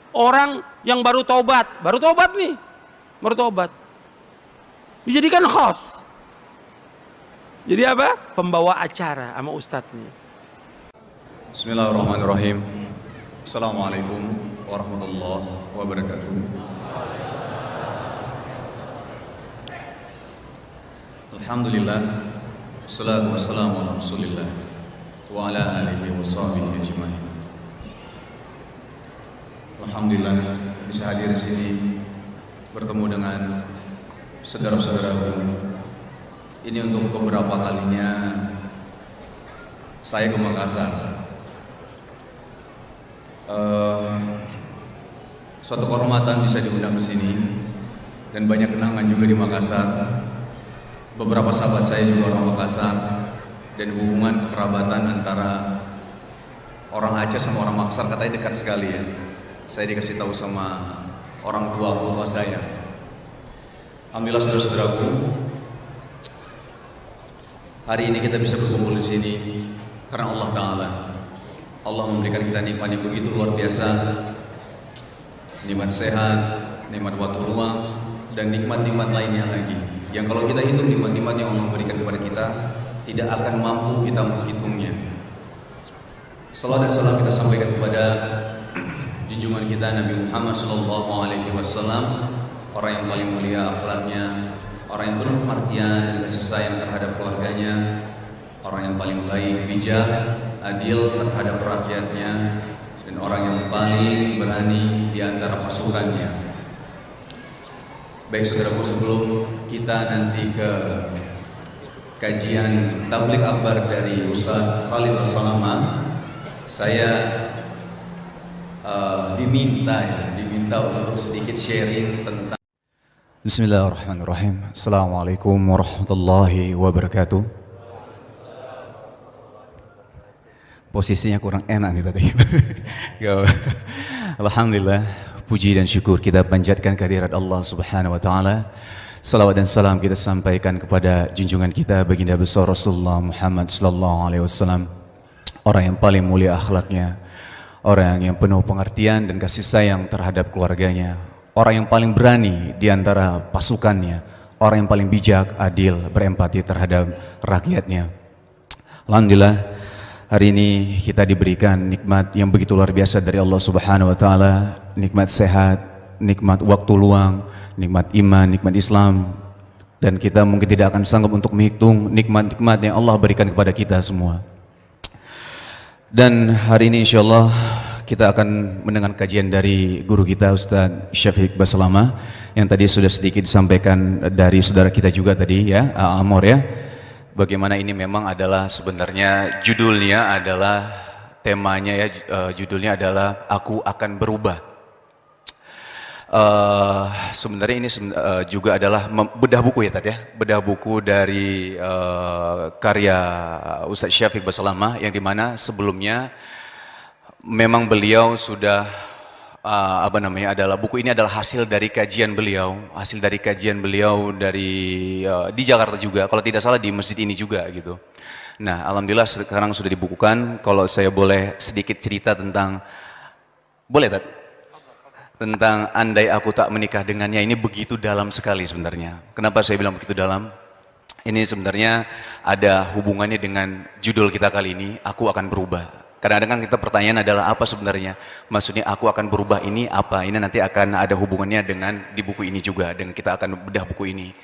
Orang yang baru tobat nih, baru tobat, dijadikan host. Jadi apa? Pembawa acara sama ustadz nih. Bismillahirrahmanirrahim. Assalamualaikum warahmatullahi wabarakatuh. Alhamdulillah, salatu wassalamu ala rasulillah wa ala alihi wa sahbihi ajma'in. Alhamdulillah bisa hadir di sini bertemu dengan saudara-saudaraku. Ini untuk beberapa kalinya saya ke Makassar. Suatu kehormatan bisa diundang ke sini dan banyak kenangan juga di Makassar. Beberapa sahabat saya juga orang Makassar dan hubungan kekerabatan antara orang Aceh sama orang Makassar katanya dekat sekali ya. Saya dikasih tahu sama orang tua saya. Alhamdulillah saudara-saudaraku, hari ini kita bisa berkumpul di sini karena Allah Ta'ala. Allah memberikan kita nikmat yang begitu luar biasa, nikmat sehat, nikmat waktu luang, dan nikmat-nikmat lainnya lagi, yang kalau kita hitung nikmat-nikmat yang Allah berikan kepada kita, tidak akan mampu kita menghitungnya. Salam dan salam kita sampaikan kepada junjungan kita Nabi Muhammad SAW, orang yang paling mulia akhlaknya, orang yang penuh pengertian dan kasih sayang terhadap keluarganya, orang yang paling baik, bijak, adil terhadap rakyatnya, dan orang yang paling berani di antara pasukannya. Baik saudaraku, sebelum kita nanti ke kajian tabligh akbar dari Ustaz Khalid Al-Salama, saya diminta untuk sedikit sharing tentang. Bismillahirrahmanirrahim. Assalamualaikum warahmatullahi wabarakatuh. Posisinya kurang enak nih tadi. Alhamdulillah, puji dan syukur kita panjatkan kehadirat Allah Subhanahu wa taala. Salawat dan salam kita sampaikan kepada junjungan kita baginda besar Rasulullah Muhammad sallallahu alaihi wasallam, orang yang paling mulia akhlaknya, orang yang penuh pengertian dan kasih sayang terhadap keluarganya, orang yang paling berani di antara pasukannya, orang yang paling bijak, adil, berempati terhadap rakyatnya. Alhamdulillah, hari ini kita diberikan nikmat yang begitu luar biasa dari Allah Subhanahu wa taala, nikmat sehat, nikmat waktu luang, nikmat iman, nikmat Islam, dan kita mungkin tidak akan sanggup untuk menghitung nikmat-nikmat yang Allah berikan kepada kita semua. Dan hari ini insyaallah kita akan mendengar kajian dari guru kita Ustaz Syafiq Baslama yang tadi sudah sedikit disampaikan dari saudara kita juga tadi ya, Amor ya. Bagaimana ini memang adalah sebenarnya judulnya adalah temanya ya, judulnya adalah Aku Akan Berubah. Sebenarnya ini juga adalah bedah buku ya tadi ya, bedah buku dari karya Ustaz Syafiq Baslama yang dimana sebelumnya memang beliau sudah adalah buku ini adalah hasil dari kajian beliau dari di Jakarta juga, kalau tidak salah di masjid ini juga gitu. Nah, alhamdulillah sekarang sudah dibukukan. Kalau saya boleh sedikit cerita tentang, boleh tak? Tentang andai aku tak menikah dengannya, ini begitu dalam sekali sebenarnya. Kenapa saya bilang begitu dalam? Ini sebenarnya ada hubungannya dengan judul kita kali ini, Aku Akan Berubah. Kadang-kadang kita pertanyaan adalah apa sebenarnya? Maksudnya aku akan berubah ini apa? Ini nanti akan ada hubungannya dengan di buku ini juga, dan kita akan bedah buku ini.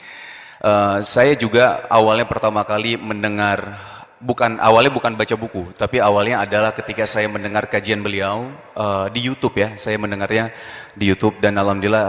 Saya juga awalnya pertama kali mendengar, awalnya bukan baca buku, tapi awalnya adalah ketika saya mendengar kajian beliau di YouTube ya, saya mendengarnya di YouTube, dan alhamdulillah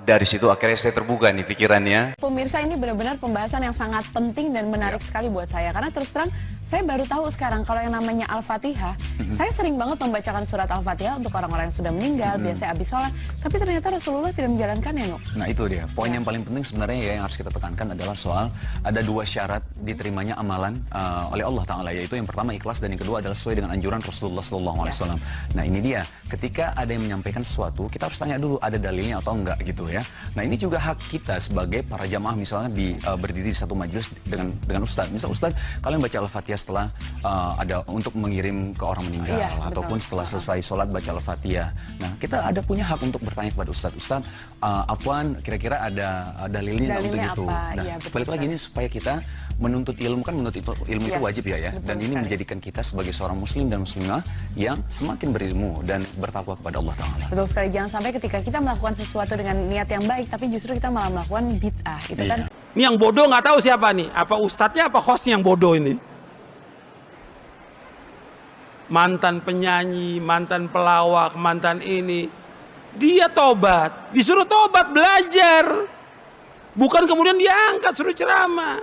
dari situ akhirnya saya terbuka nih pikirannya. Pemirsa, ini benar-benar pembahasan yang sangat penting dan menarik sekali buat saya, karena terus terang saya baru tahu sekarang kalau yang namanya Al-Fatihah. Saya sering banget membacakan surat Al-Fatihah untuk orang-orang yang sudah meninggal, biasanya habis sholat, tapi ternyata Rasulullah tidak menjalankannya, Nuk. Nah itu dia, poin yang paling penting sebenarnya ya, yang harus kita tekankan adalah soal ada dua syarat diterimanya amalan oleh Allah Ta'ala, yaitu yang pertama ikhlas, dan yang kedua adalah sesuai dengan anjuran Rasulullah SAW. Nah ini dia, ketika ada yang menyampaikan sesuatu, kita harus tanya dulu ada dalilnya atau enggak gitu ya. Nah ini juga hak kita sebagai para jamaah, misalnya berdiri di satu majelis dengan Ustadz. Misal Ustadz, kalian baca Al-Fatihah setelah ada untuk mengirim ke orang meninggal, Iya, betul. ataupun setelah selesai sholat baca Al-Fatihah. Nah, kita ada punya hak untuk bertanya kepada Ustadz, Afwan, kira-kira ada dalilnya untuk Dalilnya itu. apa? Nah, Iya, betul, balik lagi ini supaya kita menuntut ilmu, kan menuntut ilmu itu Iya, wajib ya, betul dan ini sekali. menjadikan kita sebagai seorang muslim dan muslimah yang semakin berilmu dan bertakwa kepada Allah Ta'ala. Betul sekali, jangan sampai ketika kita melakukan sesuatu dengan niat yang baik, tapi justru kita malah melakukan bid'ah. Itu kan Ini yang bodoh nggak tahu siapa nih, apa ustadznya apa hostnya yang bodoh ini. Mantan penyanyi, mantan pelawak, mantan ini, dia tobat, disuruh tobat belajar, bukan kemudian dia angkat suruh ceramah.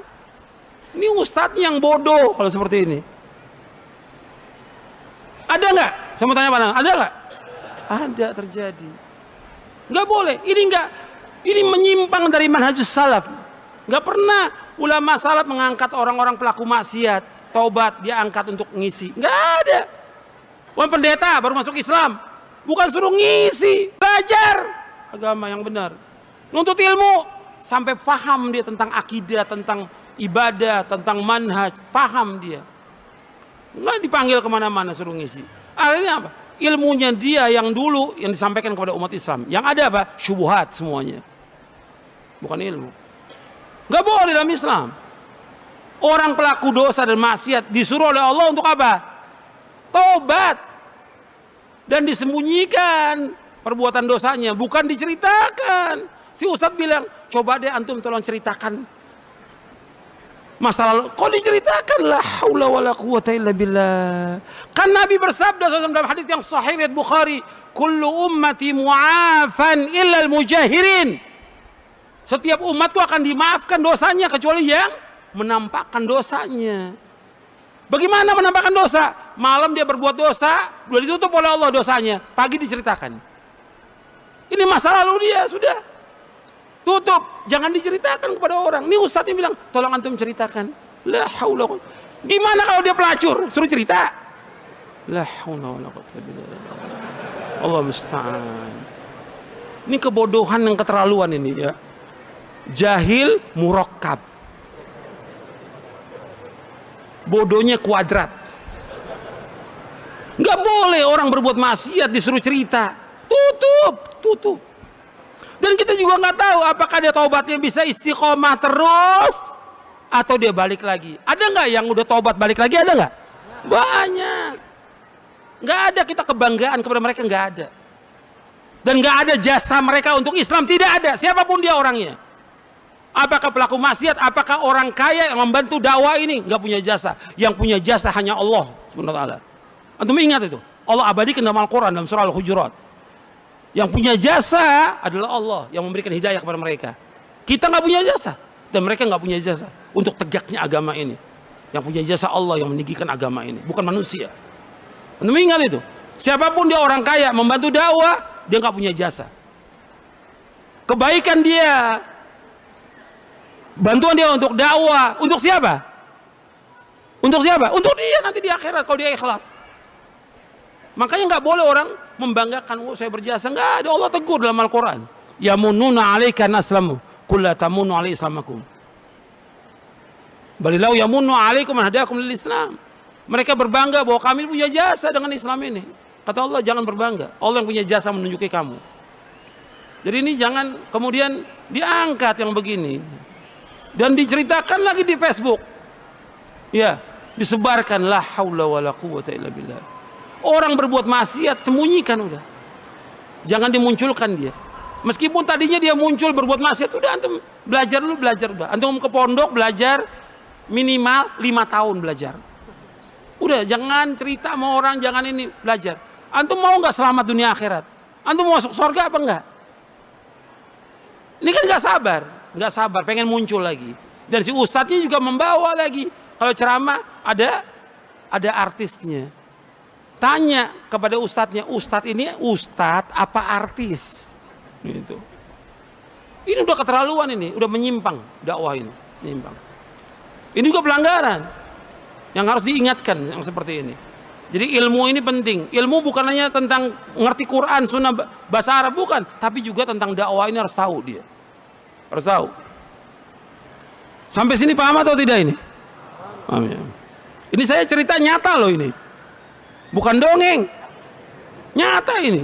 Ini ustadznya yang bodoh kalau seperti ini. Ada nggak? Saya mau tanya Pak, ada nggak? Ada terjadi. Nggak boleh. Ini menyimpang dari manhajus salaf. Nggak pernah ulama salaf mengangkat orang-orang pelaku maksiat, taubat dia angkat untuk ngisi. Nggak ada. Wah, pendeta baru masuk Islam, bukan suruh ngisi, belajar agama yang benar, nuntut ilmu sampai paham dia tentang akidah, tentang ibadah, tentang manhaj, paham dia. Nggak dipanggil kemana-mana suruh ngisi. Akhirnya apa? Ilmunya dia yang dulu yang disampaikan kepada umat Islam. Yang ada apa? Syubhat semuanya. Bukan ilmu. Nggak boleh dalam Islam. Orang pelaku dosa dan maksiat disuruh oleh Allah untuk apa? Tobat. Dan disembunyikan perbuatan dosanya. Bukan diceritakan. Si Ustadz bilang, coba deh antum tolong ceritakan masa lalu. Kok diceritakan? La haula wala quwata illa billah. Kan Nabi bersabda dalam hadis yang sahih riwayat Bukhari, kullu ummati mu'afan illa al-mujahirin. Setiap umatku akan dimaafkan dosanya kecuali yang menampakkan dosanya. Bagaimana menampakkan dosa? Malam dia berbuat dosa, sudah ditutup oleh Allah dosanya, pagi diceritakan. Ini masa lalu dia sudah tutup, jangan diceritakan kepada orang. Ini ustadznya bilang, tolong antum ceritakan. La haula. Gimana kalau dia pelacur? Suruh cerita. La haula wala quwwata illa billah. Allah musta'an. Ini kebodohan yang keterlaluan ini ya. Jahil murakkab. Bodohnya kuadrat. Nggak boleh orang berbuat maksiat disuruh cerita. Tutup. Dan kita juga nggak tahu apakah dia taubatnya bisa istiqomah terus atau dia balik lagi. Ada nggak yang udah taubat balik lagi? Ada nggak? Banyak. Nggak ada kita kebanggaan kepada mereka, nggak ada. Dan nggak ada jasa mereka untuk Islam, tidak ada. Siapapun dia orangnya. Apakah pelaku maksiat? Apakah orang kaya yang membantu dakwah ini? Nggak punya jasa. Yang punya jasa hanya Allah Subhanahu wa taala. Antum ingat itu? Allah abadikan dalam Al-Quran dalam surah Al-Hujurat. Yang punya jasa adalah Allah yang memberikan hidayah kepada mereka. Kita nggak punya jasa dan mereka nggak punya jasa untuk tegaknya agama ini. Yang punya jasa Allah yang meninggikan agama ini, bukan manusia. Anda ingat itu? Siapapun dia orang kaya membantu dakwah, dia nggak punya jasa. Kebaikan dia, bantuan dia untuk dakwah, untuk siapa? Untuk siapa? Untuk dia nanti di akhirat kalau dia ikhlas. Makanya nggak boleh orang membanggakan, oh saya berjasa. Nggak ada, Allah tegur dalam Al-Quran. Yamununa alaika naslamu, qul la tamunnu alai islamakum. Balilau yamunnu alaikum an hadakum lil Islam. Mereka berbangga bahwa kami punya jasa dengan Islam ini. Kata Allah, jangan berbangga. Allah yang punya jasa menunjuki kamu. Jadi ini jangan kemudian diangkat yang begini. Dan diceritakan lagi di Facebook. Ya, disebarkan la haula wala quwwata illa billah. Orang berbuat maksiat sembunyikan udah. Jangan dimunculkan dia. Meskipun tadinya dia muncul berbuat maksiat, udah antum belajar dulu, belajar udah. Antum ke pondok belajar minimal 5 tahun belajar. Udah, jangan cerita sama orang, jangan ini, belajar. Antum mau nggak selamat dunia akhirat? Antum mau masuk surga apa enggak? Ini kan nggak sabar, pengen muncul lagi. Dan si ustadznya juga membawa lagi. Kalau ceramah ada artisnya. Tanya kepada ustadznya, ustadz ini ustadz apa artis? Gitu. Ini udah keterlaluan ini, udah menyimpang dakwah ini, menyimpang. Ini juga pelanggaran yang harus diingatkan yang seperti ini. Jadi ilmu ini penting. Ilmu bukan hanya tentang ngerti Quran, sunnah, bahasa Arab, bukan, tapi juga tentang dakwah ini harus tahu dia. Harus tahu. Sampai sini paham atau tidak ini? Paham ya? Ini saya cerita nyata loh ini. Bukan dongeng. Nyata ini.